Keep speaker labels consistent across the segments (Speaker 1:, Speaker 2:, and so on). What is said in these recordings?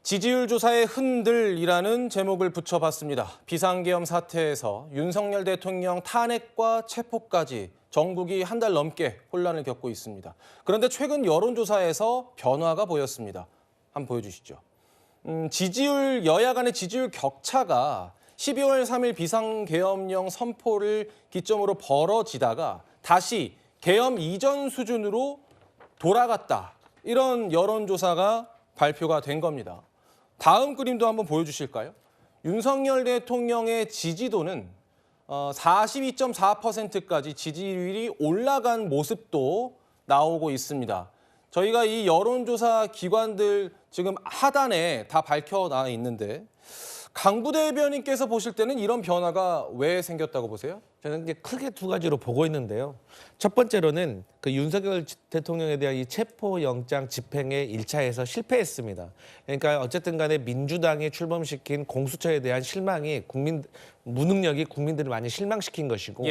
Speaker 1: 지지율 조사의 흔들이라는 제목을 붙여봤습니다. 비상계엄 사태에서 윤석열 대통령 탄핵과 체포까지 전국이 한 달 넘게 혼란을 겪고 있습니다. 그런데 최근 여론조사에서 변화가 보였습니다. 한번 보여주시죠. 여야 간의 지지율 격차가 12월 3일 비상계엄령 선포를 기점으로 벌어지다가 다시 계엄 이전 수준으로 돌아갔다. 이런 여론조사가 발표가 된 겁니다. 다음 그림도 한번 보여주실까요? 윤석열 대통령의 지지도는 42.4%까지 지지율이 올라간 모습도 나오고 있습니다. 저희가 이 여론조사 기관들 지금 하단에 다 밝혀놔 있는데 강부 대변인께서 보실 때는 이런 변화가 왜 생겼다고 보세요?
Speaker 2: 저는 이제 크게 두 가지로 보고 있는데요. 첫 번째로는 그 윤석열 대통령에 대한 이 체포영장 집행의 1차에서 실패했습니다. 그러니까 어쨌든 간에 민주당이 출범시킨 공수처에 대한 무능력이 국민들을 많이 실망시킨 것이고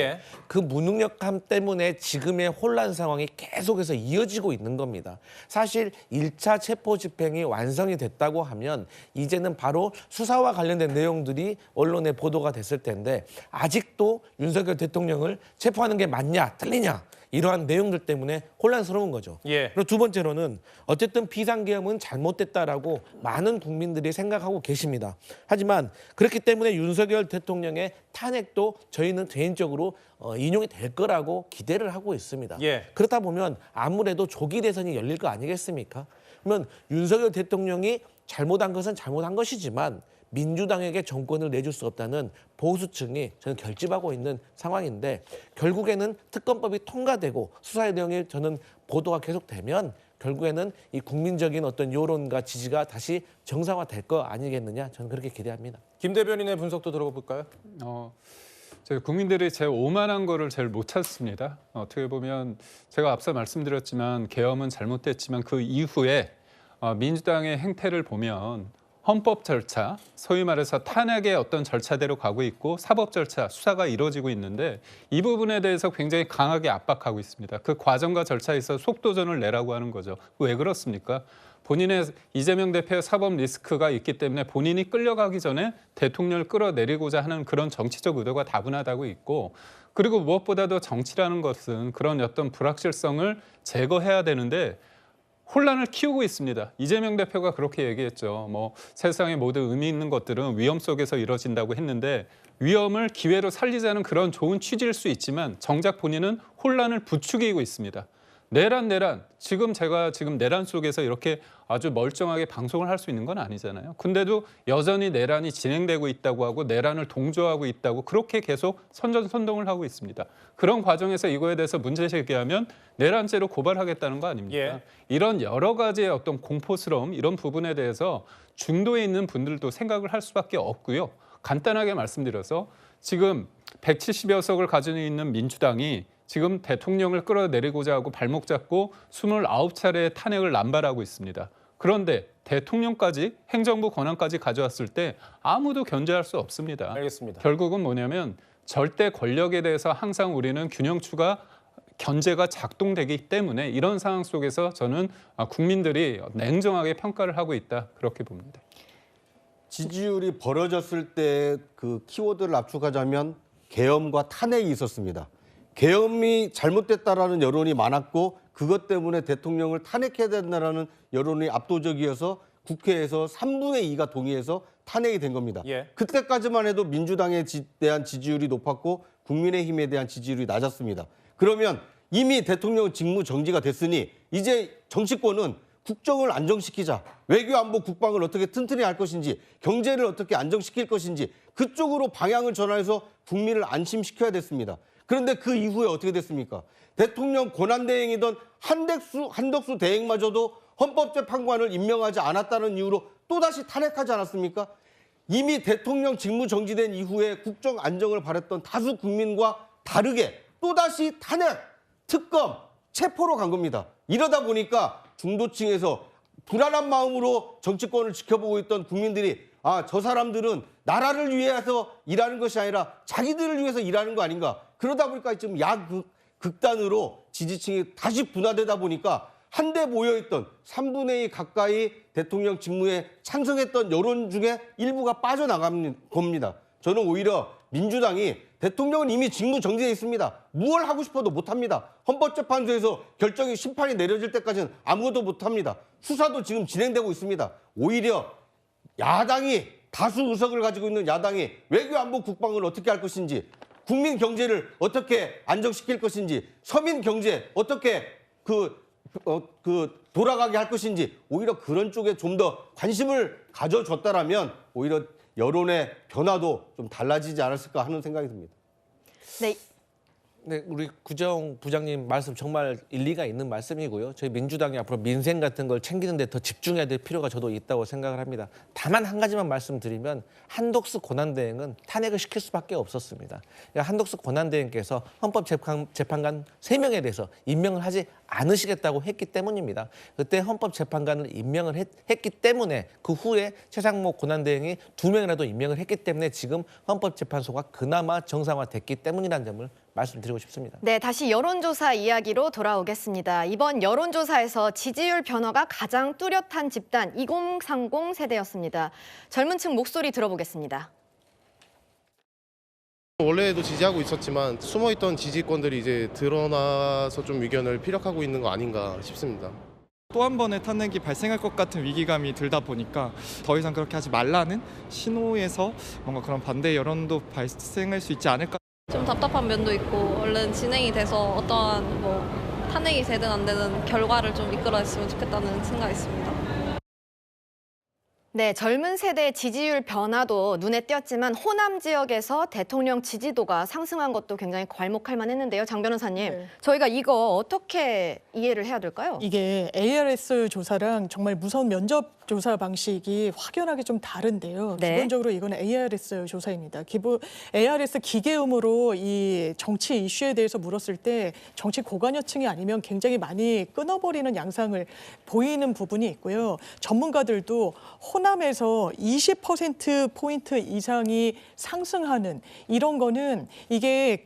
Speaker 2: 그 무능력함 때문에 지금의 혼란 상황이 계속해서 이어지고 있는 겁니다. 사실 1차 체포 집행이 완성이 됐다고 하면 이제는 바로 수사와 관련된 내용들이 언론에 보도가 됐을 텐데 아직도 윤석열 대통령을 체포하는 게 맞냐 틀리냐 이러한 내용들 때문에 혼란스러운 거죠. 그리고 두 번째로는 어쨌든 비상계엄은 잘못됐다라고 많은 국민들이 생각하고 계십니다. 하지만 그렇기 때문에 윤석열 대통령의 탄핵도 저희는 개인적으로 인용이 될 거라고 기대를 하고 있습니다. 그렇다 보면 아무래도 조기 대선이 열릴 거 아니겠습니까? 그러면 윤석열 대통령이 잘못한 것은 잘못한 것이지만 민주당에게 정권을 내줄 수 없다는 보수층이 저는 결집하고 있는 상황인데 결국에는 특검법이 통과되고 수사의 내용이 저는 보도가 계속되면 결국에는 이 국민적인 어떤 여론과 지지가 다시 정상화될 거 아니겠느냐 저는 그렇게 기대합니다.
Speaker 1: 김 대변인의 분석도 들어볼까요?
Speaker 3: 저희 국민들이 제일 오만한 거를 제일 못 찾습니다. 어떻게 보면 제가 앞서 말씀드렸지만 계엄은 잘못됐지만 그 이후에 민주당의 행태를 보면 헌법 절차, 소위 말해서 탄핵의 어떤 절차대로 가고 있고 사법 절차, 수사가 이루어지고 있는데 이 부분에 대해서 굉장히 강하게 압박하고 있습니다. 그 과정과 절차에서 속도전을 내라고 하는 거죠. 왜 그렇습니까? 본인의 이재명 대표의 사법 리스크가 있기 때문에 본인이 끌려가기 전에 대통령을 끌어내리고자 하는 그런 정치적 의도가 다분하다고 있고 그리고 무엇보다도 정치라는 것은 그런 어떤 불확실성을 제거해야 되는데 혼란을 키우고 있습니다. 이재명 대표가 그렇게 얘기했죠. 세상의 모든 의미 있는 것들은 위험 속에서 이루어진다고 했는데 위험을 기회로 살리자는 그런 좋은 취지일 수 있지만 정작 본인은 혼란을 부추기고 있습니다. 내란 제가 지금 내란 속에서 이렇게 아주 멀쩡하게 방송을 할 수 있는 건 아니잖아요. 근데도 여전히 내란이 진행되고 있다고 하고 내란을 동조하고 있다고 그렇게 계속 선전선동을 하고 있습니다. 그런 과정에서 이거에 대해서 문제 제기하면 내란죄로 고발하겠다는 거 아닙니까? 이런 여러 가지의 어떤 공포스러움 이런 부분에 대해서 중도에 있는 분들도 생각을 할 수밖에 없고요. 간단하게 말씀드려서 지금 170여 석을 가지고 있는 민주당이 지금 대통령을 끌어내리고자 하고 발목 잡고 29차례의 탄핵을 남발하고 있습니다. 그런데 대통령까지 행정부 권한까지 가져왔을 때 아무도 견제할 수 없습니다.
Speaker 1: 알겠습니다.
Speaker 3: 결국은 뭐냐면 절대 권력에 대해서 항상 우리는 균형추가 견제가 작동되기 때문에 이런 상황 속에서 저는 국민들이 냉정하게 평가를 하고 있다 그렇게 봅니다.
Speaker 4: 지지율이 벌어졌을 때 그 키워드를 압축하자면 계엄과 탄핵이 있었습니다. 계엄이 잘못됐다라는 여론이 많았고 그것 때문에 대통령을 탄핵해야 된다라는 여론이 압도적이어서 국회에서 3분의 2가 동의해서 탄핵이 된 겁니다. 그때까지만 해도 민주당에 대한 지지율이 높았고 국민의힘에 대한 지지율이 낮았습니다. 그러면 이미 대통령 직무 정지가 됐으니 이제 정치권은 국정을 안정시키자, 외교 안보 국방을 어떻게 튼튼히 할 것인지, 경제를 어떻게 안정시킬 것인지 그쪽으로 방향을 전환해서 국민을 안심시켜야 됐습니다. 그런데 그 이후에 어떻게 됐습니까? 대통령 권한대행이던 한덕수 대행마저도 헌법재판관을 임명하지 않았다는 이유로 또다시 탄핵하지 않았습니까? 이미 대통령 직무 정지된 이후에 국정 안정을 바랬던 다수 국민과 다르게 또다시 탄핵, 특검, 체포로 간 겁니다. 이러다 보니까 중도층에서 불안한 마음으로 정치권을 지켜보고 있던 국민들이 저 사람들은 나라를 위해서 일하는 것이 아니라 자기들을 위해서 일하는 거 아닌가. 그러다 보니까 지금 극단으로 지지층이 다시 분화되다 보니까 한데 모여있던 3분의 2 가까이 대통령 직무에 찬성했던 여론 중에 일부가 빠져나간 겁니다. 저는 오히려 민주당이 대통령은 이미 직무 정지에 있습니다. 무엇을 하고 싶어도 못합니다. 헌법재판소에서 결정이 심판이 내려질 때까지는 아무것도 못합니다. 수사도 지금 진행되고 있습니다. 오히려 야당이 다수 의석을 가지고 있는 야당이 외교 안보 국방을 어떻게 할 것인지, 국민 경제를 어떻게 안정시킬 것인지, 서민 경제 어떻게 돌아가게 할 것인지, 오히려 그런 쪽에 좀 더 관심을 가져줬다라면 오히려 여론의 변화도 좀 달라지지 않았을까 하는 생각이 듭니다.
Speaker 5: 네.
Speaker 2: 네, 우리 구정 부장님 말씀 정말 일리가 있는 말씀이고요. 저희 민주당이 앞으로 민생 같은 걸 챙기는 데 더 집중해야 될 필요가 저도 있다고 생각을 합니다. 다만 한 가지만 말씀드리면 한덕수 권한대행은 탄핵을 시킬 수밖에 없었습니다. 그러니까 한덕수 권한대행께서 헌법재판관 3명에 대해서 임명을 하지 않으시겠다고 했기 때문입니다. 그때 헌법재판관을 임명을 했기 때문에 그 후에 최상목 권한대행이 2명이라도 임명을 했기 때문에 지금 헌법재판소가 그나마 정상화됐기 때문이라는 점을 말씀드리고 싶습니다.
Speaker 5: 네, 다시 여론조사 이야기로 돌아오겠습니다. 이번 여론조사에서 지지율 변화가 가장 뚜렷한 집단 2030 세대였습니다. 젊은 층 목소리 들어보겠습니다.
Speaker 6: 원래도 지지하고 있었지만 숨어있던 지지권들이 이제 드러나서 좀 의견을 피력하고 있는 거 아닌가 싶습니다.
Speaker 7: 또 한 번의 탄핵이 발생할 것 같은 위기감이 들다 보니까 더 이상 그렇게 하지 말라는 신호에서 뭔가 그런 반대 여론도 발생할 수 있지 않을까.
Speaker 8: 좀 답답한 면도 있고 얼른 진행이 돼서 어떠한 탄핵이 되든 안 되든 결과를 좀 이끌어냈으면 좋겠다는 생각이 있습니다.
Speaker 5: 네, 젊은 세대의 지지율 변화도 눈에 띄었지만 호남 지역에서 대통령 지지도가 상승한 것도 굉장히 괄목할 만했는데요. 장 변호사님,
Speaker 9: 네.
Speaker 5: 저희가 이거 어떻게 이해를 해야 될까요?
Speaker 9: 이게 ARS 조사랑 정말 무서운 면접 조사 방식이 확연하게 좀 다른데요.
Speaker 5: 네.
Speaker 9: 기본적으로 이거는 ARS 조사입니다. ARS 기계음으로 이 정치 이슈에 대해서 물었을 때 정치 고관여층이 아니면 굉장히 많이 끊어버리는 양상을 보이는 부분이 있고요. 전문가들도 호남에서 20%포인트 이상이 상승하는 이런 거는 이게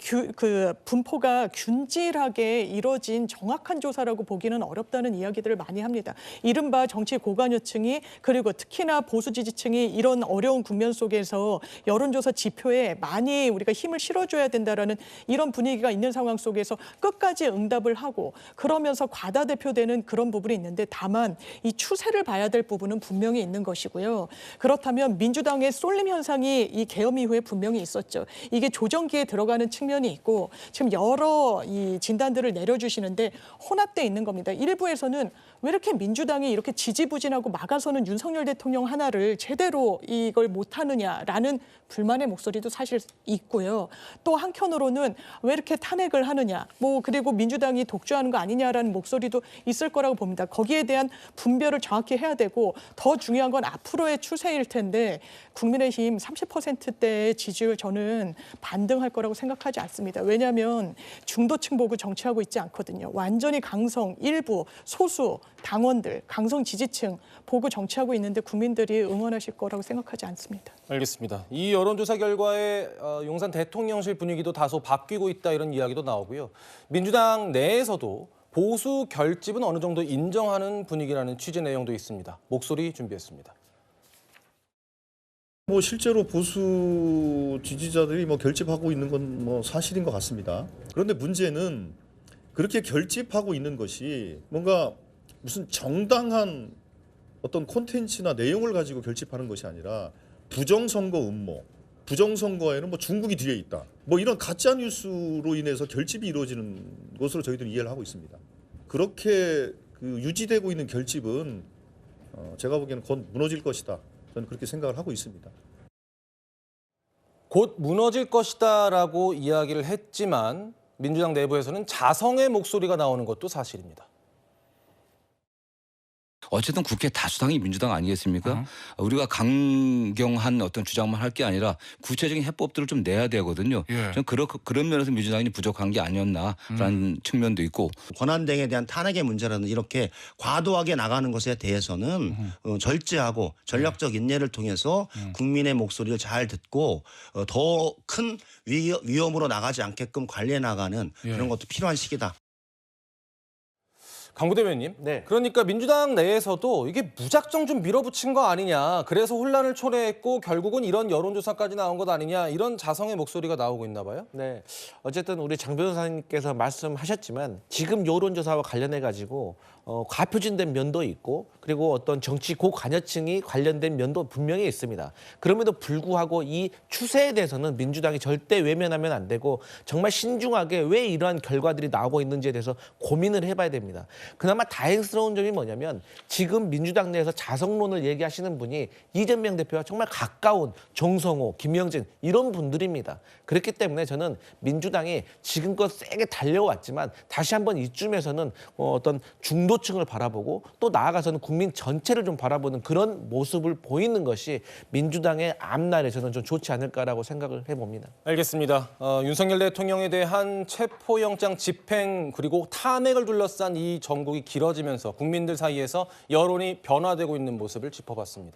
Speaker 9: 분포가 균질하게 이뤄진 정확한 조사라고 보기는 어렵다는 이야기들을 많이 합니다. 이른바 정치 고관여층이 그리고 특히나 보수 지지층이 이런 어려운 국면 속에서 여론조사 지표에 많이 우리가 힘을 실어줘야 된다라는 이런 분위기가 있는 상황 속에서 끝까지 응답을 하고 그러면서 과다대표되는 그런 부분이 있는데 다만 이 추세를 봐야 될 부분은 분명히 있는 것이고요. 그렇다면 민주당의 쏠림 현상이 이 계엄 이후에 분명히 있었죠. 이게 조정기에 들어가는 측면이 있고 지금 여러 이 진단들을 내려주시는데 혼합돼 있는 겁니다. 일부에서는 왜 이렇게 민주당이 이렇게 지지부진하고 막아서는 윤석열 대통령 하나를 제대로 이걸 못하느냐라는 불만의 목소리도 사실 있고요. 또 한편으로는 왜 이렇게 탄핵을 하느냐, 그리고 민주당이 독주하는 거 아니냐라는 목소리도 있을 거라고 봅니다. 거기에 대한 분별을 정확히 해야 되고 더 중요한 건 앞으로의 추세일 텐데 국민의힘 30%대의 지지율 저는 반등할 거라고 생각하지 않습니다. 왜냐하면 중도층 보고 정치하고 있지 않거든요. 완전히 강성 일부 소수 당원들, 강성 지지층 보고 정치하고 있는데 국민들이 응원하실 거라고 생각하지 않습니다.
Speaker 1: 알겠습니다. 이 여론조사 결과에 용산 대통령실 분위기도 다소 바뀌고 있다 이런 이야기도 나오고요. 민주당 내에서도 보수 결집은 어느 정도 인정하는 분위기라는 취재 내용도 있습니다. 목소리 준비했습니다.
Speaker 10: 실제로 보수 지지자들이 결집하고 있는 건 사실인 것 같습니다. 그런데 문제는 그렇게 결집하고 있는 것이 뭔가 무슨 정당한 어떤 콘텐츠나 내용을 가지고 결집하는 것이 아니라 부정선거 음모, 부정선거에는 중국이 뒤에 있다. 이런 가짜 뉴스로 인해서 결집이 이루어지는 것으로 저희들은 이해를 하고 있습니다. 그렇게 유지되고 있는 결집은 제가 보기에는 곧 무너질 것이다. 저는 그렇게 생각을 하고 있습니다.
Speaker 1: 곧 무너질 것이다라고 이야기를 했지만 민주당 내부에서는 자성의 목소리가 나오는 것도 사실입니다.
Speaker 11: 어쨌든 국회 다수당이 민주당 아니겠습니까? 우리가 강경한 어떤 주장만 할 게 아니라 구체적인 해법들을 좀 내야 되거든요. 저는 그런 면에서 민주당이 부족한 게 아니었나라는 측면도 있고.
Speaker 12: 권한대행에 대한 탄핵의 문제라는 이렇게 과도하게 나가는 것에 대해서는 절제하고 전략적 인내를 통해서 국민의 목소리를 잘 듣고 더 큰 위험으로 나가지 않게끔 관리해 나가는 그런 것도 필요한 시기다.
Speaker 1: 강 부대변님,
Speaker 2: 네.
Speaker 1: 그러니까 민주당 내에서도 이게 무작정 좀 밀어붙인 거 아니냐, 그래서 혼란을 초래했고 결국은 이런 여론조사까지 나온 것 아니냐, 이런 자성의 목소리가 나오고 있나 봐요.
Speaker 2: 네, 어쨌든 우리 장 변호사님께서 말씀하셨지만 지금 여론조사와 관련해 가지고 과표진된 면도 있고 그리고 어떤 정치 고관여층이 관련된 면도 분명히 있습니다. 그럼에도 불구하고 이 추세에 대해서는 민주당이 절대 외면하면 안 되고 정말 신중하게 왜 이러한 결과들이 나오고 있는지에 대해서 고민을 해봐야 됩니다. 그나마 다행스러운 점이 뭐냐면 지금 민주당 내에서 자성론을 얘기하시는 분이 이재명 대표와 정말 가까운 정성호, 김영진 이런 분들입니다. 그렇기 때문에 저는 민주당이 지금껏 세게 달려왔지만 다시 한번 이쯤에서는 어떤 중도층을 바라보고 또 나아가서는 국민 전체를 좀 바라보는 그런 모습을 보이는 것이 민주당의 앞날에 저는 좀 좋지 않을까라고 생각을 해봅니다.
Speaker 1: 알겠습니다. 윤석열 대통령에 대한 체포영장 집행 그리고 탄핵을 둘러싼 이 정국이 길어지면서 국민들 사이에서 여론이 변화되고 있는 모습을 짚어봤습니다.